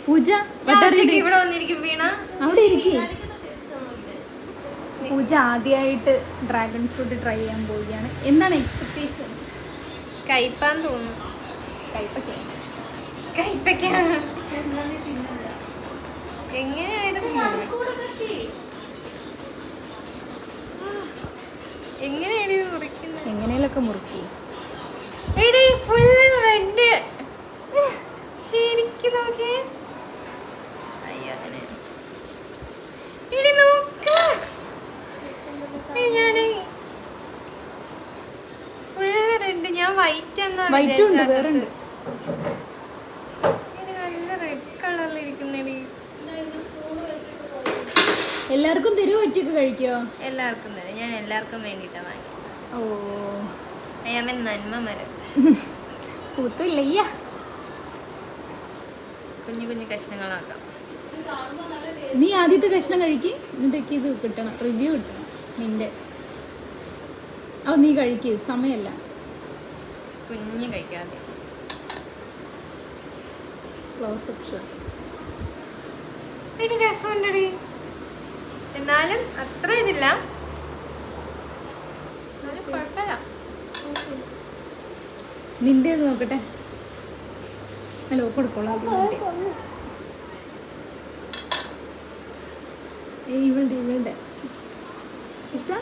പൂജ ഇവിടെ വന്നിരിക്കും വീണ. അവിടെ ഇരിക്കും. പൂജ ആദ്യമായിട്ട് ഡ്രാഗൺ ഫ്രൂട്ട് ട്രൈ ചെയ്യാൻ പോവുകയാണ്. എന്താണ് എക്സ്പെക്ടേഷൻ? കയ്പാന്ന് തോന്നുന്നു. കയ്പക്ക എങ്ങനെയായിരുന്നു മുറിക്കുന്നത്? എങ്ങനെയൊക്കെ മുറുക്കി. എടി ഫുൾ റെഡ്. ശരിക്കും നോക്കിയേ. അയ്യോ അങ്ങനെ. എടി നോക്ക്. ഞാന് ഫുൾ റെഡ്. ഞാൻ വൈറ്റ് എന്നാ വൈറ്റുണ്ട്, വേറെ ഉണ്ട്. നല്ല റെഡ് കളറിൽ ഇരിക്കുന്നടി. എല്ലാവർക്കും തരുമോ? ഒറ്റയ്ക്ക് കഴിക്കോ? എല്ലാവർക്കും തരാം. ഞാൻ എല്ലാവർക്കും വേണ്ടിയിട്ടാ വാങ്ങി. ഓ അയ്യാമ്മ നന്മ മരം. പൂത്തില്ലയ്യ. കുഞ്ഞു കുഞ്ഞു കഷ്ണങ്ങളാക്കാം. നീ ആദ്യത്തെ കഷ്ണം കഴിക്ക്, എന്നിട്ടേക്ക് ഇത് കിട്ടണം, റിവ്യൂ കിട്ടണം നിന്റെ. അത് നീ കഴിക്ക്, സമയമല്ല. കുഞ്ഞു കഴിക്കാതെ ക്ലോസപ്പ് ഷോട്ട്. രസമുണ്ടടി, എന്നാലും അത്ര ഇതില്ല. കുഴപ്പമില്ല. നിന്റെ നോക്കട്ടെ. ഹലോ കൊടുക്കോളാം. ഇവളുടെ ഇഷ്ടം.